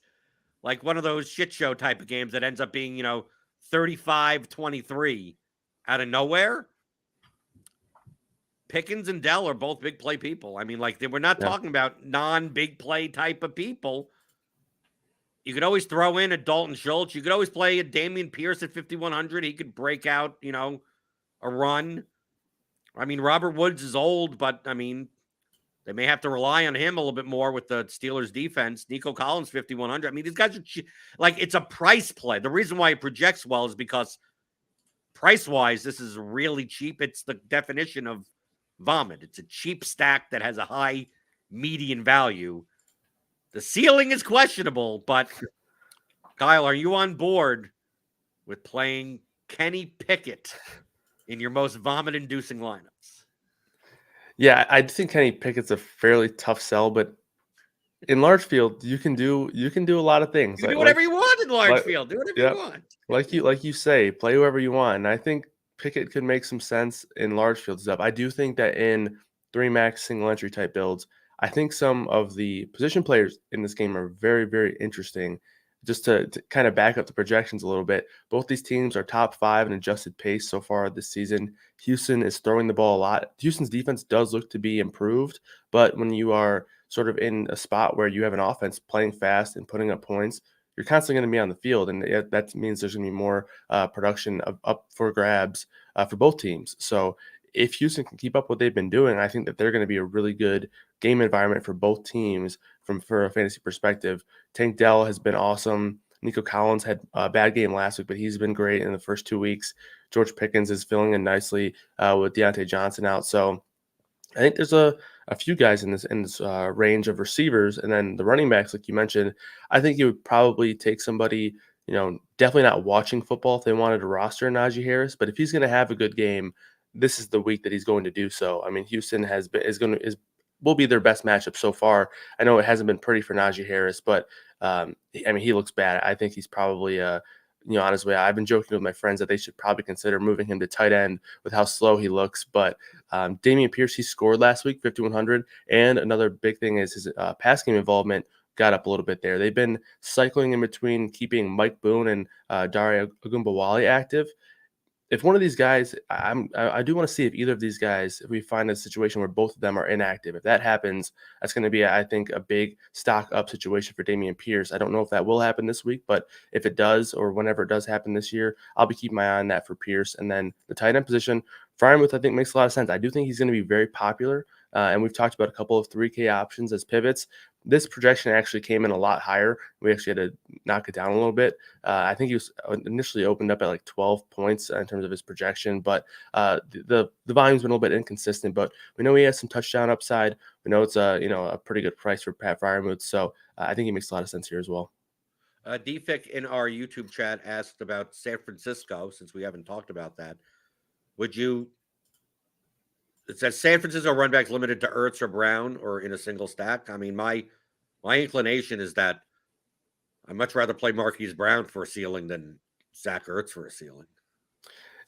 like one of those shit show type of games that ends up being, 35-23 out of nowhere. Pickens and Dell are both big play people. We're not talking about non-big play type of people. You could always throw in a Dalton Schultz. You could always play a Dameon Pierce at 5,100. He could break out, a run. Robert Woods is old, but, they may have to rely on him a little bit more with the Steelers defense. Nico Collins, 5,100. These guys are it's a price play. The reason why it projects well is because price-wise, this is really cheap. It's the definition of vomit. It's a cheap stack that has a high median value. The ceiling is questionable, but Kyle, are you on board with playing Kenny Pickett in your most vomit-inducing lineups? Yeah, I think Kenny Pickett's a fairly tough sell, but in large field, you can do a lot of things. You can do whatever you want in large field. Do whatever you want. Like you say, play whoever you want. And I think Pickett could make some sense in large field stuff. I do think that in 3 max single entry type builds, I think some of the position players in this game are very, very interesting. Just to kind of back up the projections a little bit, both these teams are top 5 in adjusted pace so far this season. Houston is throwing the ball a lot. Houston's defense does look to be improved, but when you are sort of in a spot where you have an offense playing fast and putting up points, you're constantly going to be on the field, and that means there's going to be more production up for grabs for both teams. So if Houston can keep up what they've been doing, I think that they're going to be a really good game environment for both teams for a fantasy perspective. Tank Dell has been awesome. Nico Collins had a bad game last week, but he's been great in the first 2 weeks. George Pickens is filling in nicely with Deontay Johnson out. So I think there's a few guys in this range of receivers, and then the running backs, like you mentioned. I think you would probably take somebody, definitely not watching football if they wanted to roster Najee Harris, but if he's going to have a good game, this is the week that he's going to do so. I mean, Houston will be their best matchup so far. I know it hasn't been pretty for Najee Harris, but I mean, he looks bad. I think he's probably on his way. I've been joking with my friends that they should probably consider moving him to tight end with how slow he looks. But Dameon Pierce, he scored last week, 5,100. And another big thing is his pass game involvement got up a little bit there. They've been cycling in between keeping Mike Boone and Dare Ogunbowale active. If one of these guys, I do want to see if either of these guys, if we find a situation where both of them are inactive, if that happens, that's going to be, I think, a big stock up situation for Dameon Pierce. I don't know if that will happen this week, but if it does, or whenever it does happen this year, I'll be keeping my eye on that for Pierce. And then the tight end position, Fryermuth, I think, makes a lot of sense. I do think he's going to be very popular. And we've talked about a couple of 3K options as pivots. This projection actually came in a lot higher. We actually had to knock it down a little bit. I think he was initially opened up at like 12 points in terms of his projection, but the volume's been a little bit inconsistent. But we know he has some touchdown upside. We know it's a pretty good price for Pat Fryermuth, so I think he makes a lot of sense here as well. DFIC in our YouTube chat asked about San Francisco, since we haven't talked about that. It says San Francisco run backs limited to Ertz or Brown or in a single stack. I mean, my inclination is that I'd much rather play Marquise Brown for a ceiling than Zach Ertz for a ceiling.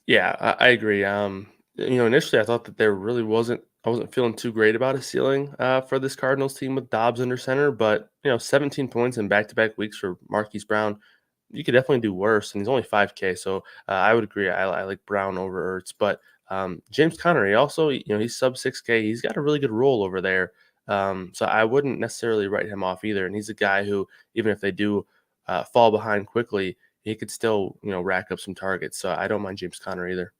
Yeah, I agree. Initially I thought that I wasn't feeling too great about a ceiling for this Cardinals team with Dobbs under center, but 17 points in back-to-back weeks for Marquise Brown, you could definitely do worse, and he's only 5K, so I would agree. I like Brown over Ertz, but James Conner, he also, he's sub 6K. He's got a really good role over there, so I wouldn't necessarily write him off either. And he's a guy who, even if they do fall behind quickly, he could still, rack up some targets. So I don't mind James Conner either.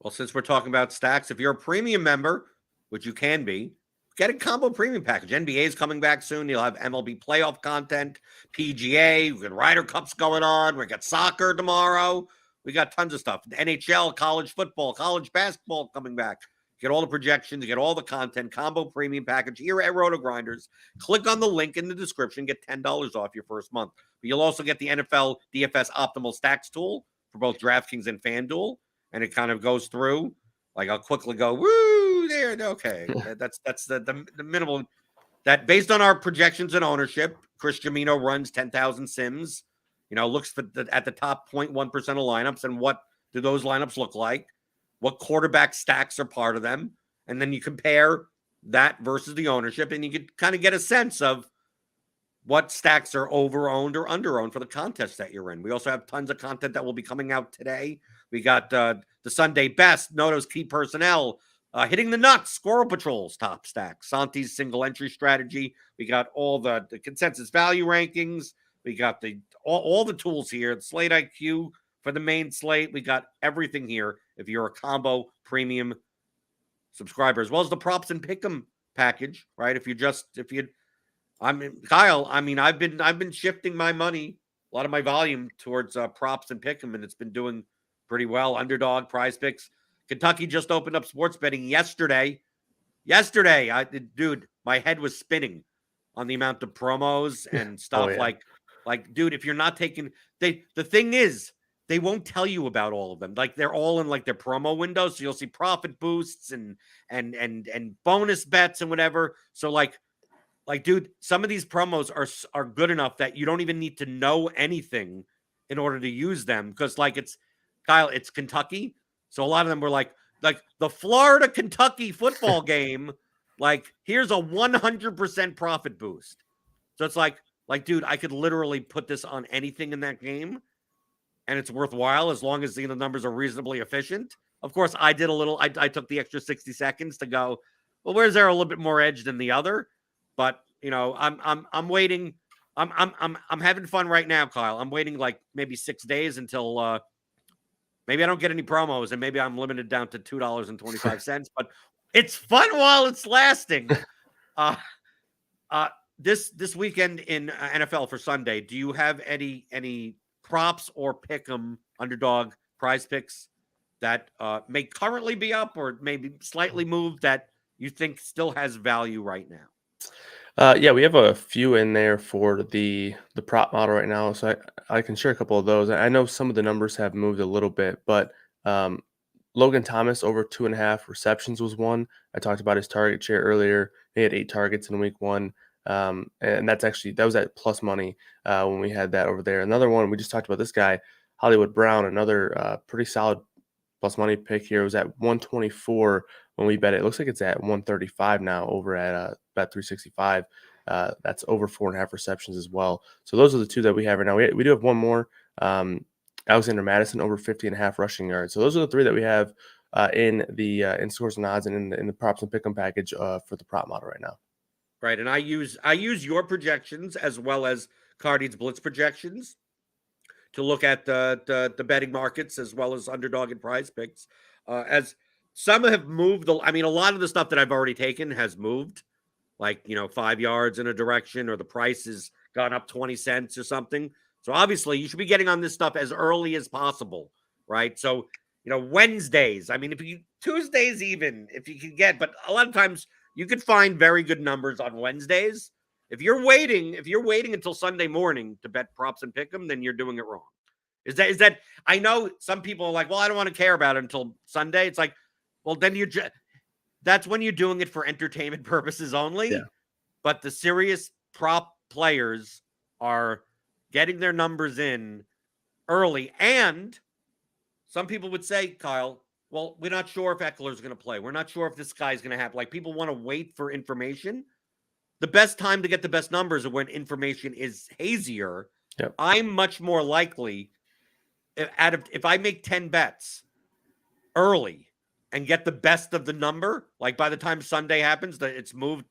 Well, since we're talking about stacks, if you're a premium member, which you can be, get a combo premium package. NBA is coming back soon. You'll have MLB playoff content, PGA, we got Ryder Cups going on. We got soccer tomorrow. We got tons of stuff. NHL, college football, college basketball coming back. Get all the projections, get all the content, combo premium package here at RotoGrinders. Click on the link in the description, get $10 off your first month. But you'll also get the NFL DFS Optimal Stacks tool for both DraftKings and FanDuel. And it kind of goes through. Like, I'll quickly go, woo, there, okay. That's the minimal. That based on our projections and ownership, Chris Jamino runs 10,000 sims, looks at the top 0.1% of lineups, and what do those lineups look like? What quarterback stacks are part of them? And then you compare that versus the ownership, and you can kind of get a sense of what stacks are over-owned or under-owned for the contest that you're in. We also have tons of content that will be coming out today. We got the Sunday best, Noto's key personnel, hitting the nuts, Squirrel Patrol's top stack, Santi's single entry strategy. We got all the consensus value rankings. We got all the tools here, the Slate IQ for the main slate. We got everything here if you're a combo premium subscriber, as well as the props and pick'em package, right? Kyle, I mean, I've been shifting my money, a lot of my volume towards props and pick'em, and it's been doing pretty well. Underdog, Prize Picks. Kentucky just opened up sports betting yesterday. Dude, my head was spinning on the amount of promos and stuff. Oh, yeah. Like, dude, if you're not taking, the thing is, they won't tell you about all of them. Like, they're all in like their promo windows, so you'll see profit boosts and bonus bets and whatever. So like, dude, some of these promos are good enough that you don't even need to know anything in order to use them, because it's Kentucky. So a lot of them were like the Florida Kentucky football game. Like, here's a 100% profit boost. So it's like, dude, I could literally put this on anything in that game, and it's worthwhile as long as the numbers are reasonably efficient. Of course, I did a little. I took the extra 60 seconds to go, well, where's there a little bit more edge than the other? But I'm waiting. I'm having fun right now, Kyle. I'm waiting like maybe 6 days until maybe I don't get any promos, and maybe I'm limited down to $2.25. But it's fun while it's lasting. Uh, this weekend in NFL for Sunday, do you have any props or pick 'em underdog prize picks that may currently be up or maybe slightly moved that you think still has value right now? Yeah, we have a few in there for the prop model right now, so I can share a couple of those. I know some of the numbers have moved a little bit, but Logan Thomas over 2.5 receptions was one. I talked about his target share earlier. He had 8 targets in week 1. And that was at plus money when we had that over there. Another one, we just talked about this guy, Hollywood Brown, another pretty solid plus money pick here. It was at 124 when we bet it. It looks like it's at 135 now over at Bet 365. That's over 4.5 receptions as well. So those are the two that we have right now. We do have one more. Alexander Madison over 50.5 rushing yards. So those are the 3 that we have in the in scores and odds and in the props and pick'em package for the prop model right now. Right, and I use your projections as well as Cardi's Blitz projections to look at the betting markets as well as underdog and prize picks. As some have moved, I mean, a lot of the stuff that I've already taken has moved, like 5 yards in a direction, or the price has gone up 20 cents or something. So obviously, you should be getting on this stuff as early as possible, right? So Wednesdays. I mean, Tuesdays even if you can get, but a lot of times you could find very good numbers on Wednesdays. If you're waiting until Sunday morning to bet props and pick them, then you're doing it wrong. Is that? I know some people are like, well, I don't want to care about it until Sunday. It's like, well, then that's when you're doing it for entertainment purposes only. Yeah. But the serious prop players are getting their numbers in early. And some people would say, Kyle, well, we're not sure if Eckler's going to play. We're not sure if this guy's going to happen. Like, people want to wait for information. The best time to get the best numbers are when information is hazier. Yep. I'm much more likely, if I make 10 bets early and get the best of the number, like by the time Sunday happens, it's moved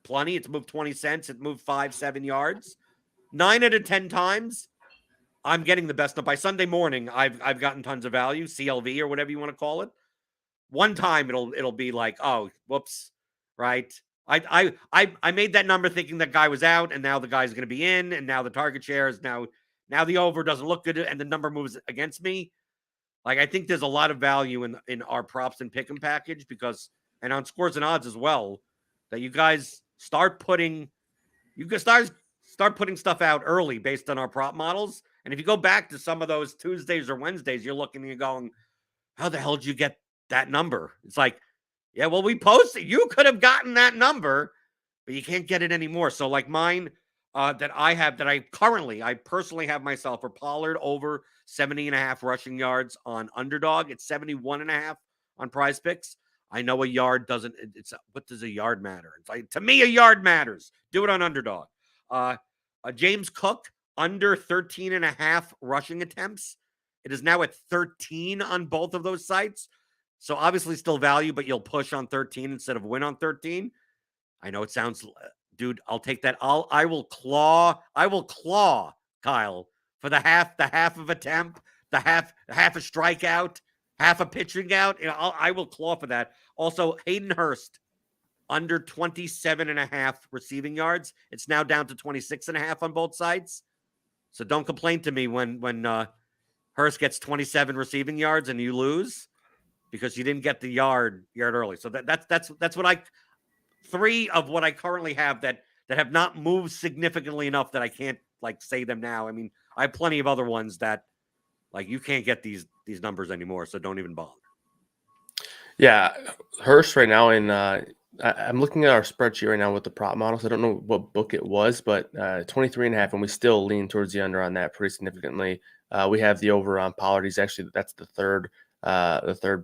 plenty. It's moved 20 cents. It moved 5-7 yards. 9 out of 10 times, I'm getting the best. By Sunday morning, I've gotten tons of value, CLV or whatever you want to call it. One time it'll be like, oh, whoops, right? I made that number thinking that guy was out, and now the guy's going to be in, and now the target share is now the over doesn't look good, and the number moves against me. Like, I think there's a lot of value in our props and pick'em package and on scores and odds as well, that you guys start putting stuff out early based on our prop models. And if you go back to some of those Tuesdays or Wednesdays, you're looking and you're going, how the hell did you get that number? It's like, yeah, well, we posted. You could have gotten that number, but you can't get it anymore. So like mine that I personally have myself for Pollard over 70.5 rushing yards on underdog. It's 71.5 on prize picks. I know a yard doesn't, what does a yard matter? It's like, to me, a yard matters. Do it on underdog. James Cook under 13.5 rushing attempts. It is now at 13 on both of those sites. So obviously still value, but you'll push on 13 instead of win on 13. I know it sounds, dude, I'll take that. I will claw, Kyle, for the half of attempt, the half a strikeout, half a pitching out. I will claw for that. Also, Hayden Hurst under 27.5 receiving yards. It's now down to 26.5 on both sides. So don't complain to me when Hurst gets 27 receiving yards and you lose because you didn't get the yard early. So that's what 3 of what I currently have that have not moved significantly enough that I can't like say them now. I mean, I have plenty of other ones that like you can't get these numbers anymore, so don't even bother. Yeah, Hurst right now I'm looking at our spreadsheet right now with the prop models. I don't know what book it was, but 23.5, and we still lean towards the under on that pretty significantly. We have the over on Pollard. That's the third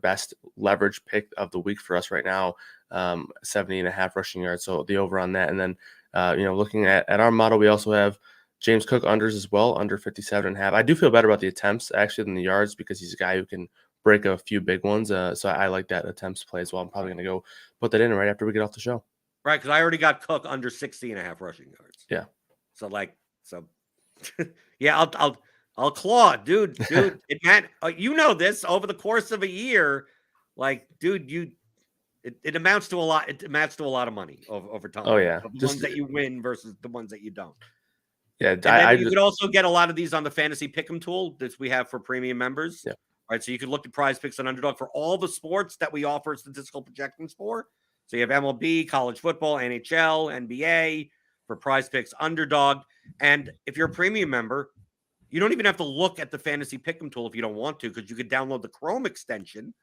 best leverage pick of the week for us right now. 70.5 rushing yards. So the over on that. And then, looking at our model, we also have James Cook unders as well, under 57.5. I do feel better about the attempts actually than the yards because he's a guy who can break a few big ones. So I like that attempts play as well. I'm probably going to go put that in right after we get off the show. Right, because I already got Cook under 60.5 rushing yards. Yeah. So yeah, I'll claw, dude. It meant you know this over the course of a year, like, dude, it amounts to a lot. It amounts to a lot of money over time. Oh yeah, the ones that you win versus the ones that you don't. Yeah, And then you could also get a lot of these on the fantasy pick'em tool that we have for premium members. Yeah. Right, so you could look at Prize Picks and Underdog for all the sports that we offer statistical projections for. So you have MLB, college football, NHL, NBA for Prize Picks, Underdog. And if you're a premium member, you don't even have to look at the fantasy pick'em tool if you don't want to, because you could download the Chrome extension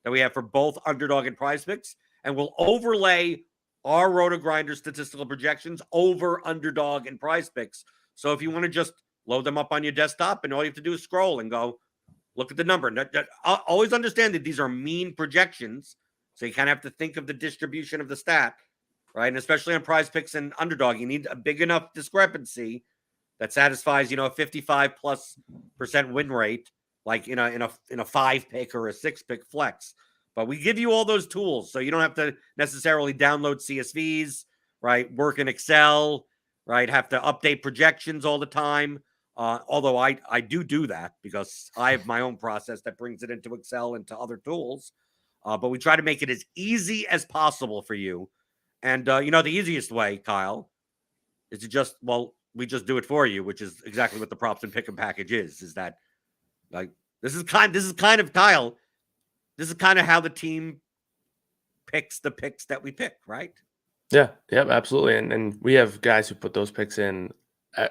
that we have for both Underdog and Prize Picks, and we'll overlay our RotoGrinders statistical projections over Underdog and Prize Picks. So if you want to just load them up on your desktop, and all you have to do is scroll and go, look at the number. Always understand that these are mean projections, so you kind of have to think of the distribution of the stat, right? And especially on Prize Picks and Underdog, you need a big enough discrepancy that satisfies, a 55+% win rate, like in a 5-pick or a 6-pick flex. But we give you all those tools, so you don't have to necessarily download CSVs, right? Work in Excel, right? Have to update projections all the time. Although I do that because I have my own process that brings it into Excel and to other tools. But we try to make it as easy as possible for you. And, the easiest way, Kyle, is to we just do it for you, which is exactly what the props and pick and package is that, like, this is kind of Kyle. This is kind of how the team picks the picks that we pick, right? Yeah, absolutely. And we have guys who put those picks in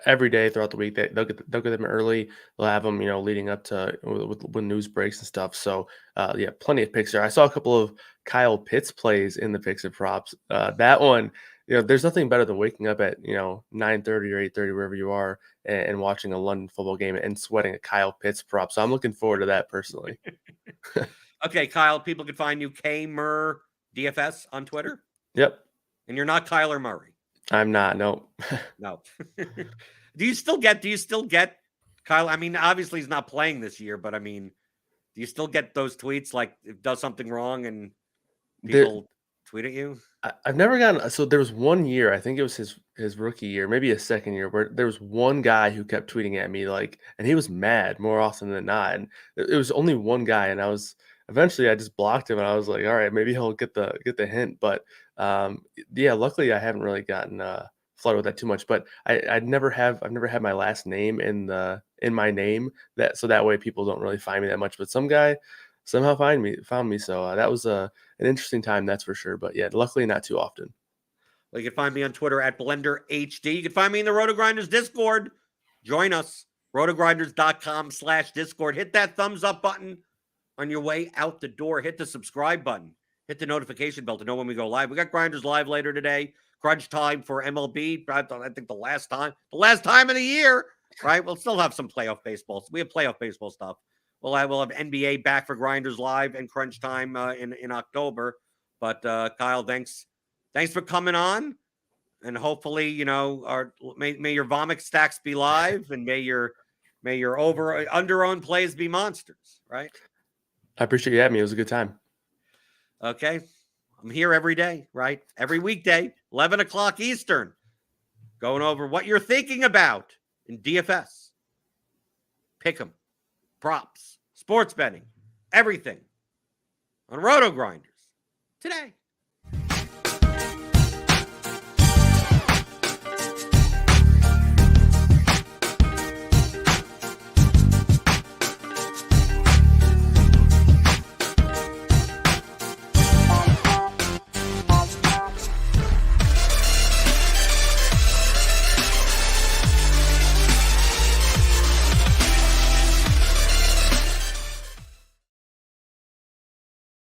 every day throughout the week. They'll get them early. They'll have them, leading up to when news breaks and stuff. So plenty of picks there. I saw a couple of Kyle Pitts plays in the picks and props. That one, there's nothing better than waking up at 9:30 or 8:30 wherever you are and watching a London football game and sweating a Kyle Pitts prop. So I'm looking forward to that personally. Okay, Kyle. People can find you Kmur DFS on Twitter. Yep. And you're not Kyler Murray. I'm not. No. No. Do you still get Kyle? I mean, obviously he's not playing this year, but I mean, do you still get those tweets like it does something wrong and people tweet at you? I've never gotten. So there was one year, I think it was his rookie year, maybe his second year, where there was one guy who kept tweeting at me and he was mad more often than not. And it was only one guy, and eventually I just blocked him, and I was like, all right, maybe he'll get the hint. But luckily I haven't really gotten flooded with that too much. But I've never had my last name in my name, that way people don't really find me that much. But some guy somehow found me. So that was an interesting time, that's for sure. But yeah, luckily not too often. Well, you can find me on Twitter at BlenderHD. You can find me in the RotoGrinders Discord. Join us, rotogrinders.com/Discord. Hit that thumbs up button on your way out the door. Hit the subscribe button. Hit the notification bell to know when we go live. We got Grinders live later today. Crunch time for MLB. I think the last time of the year, right? We'll still have some playoff baseball. We have playoff baseball stuff. We'll have NBA back for Grinders live and Crunch time in October. But Kyle, thanks for coming on, and hopefully, may your vomit stacks be live, and may your under-owned plays be monsters, right? I appreciate you having me. It was a good time. Okay. I'm here every day, right? Every weekday, 11 o'clock Eastern, going over what you're thinking about in DFS, pick'em, props, sports betting, everything on RotoGrinders today.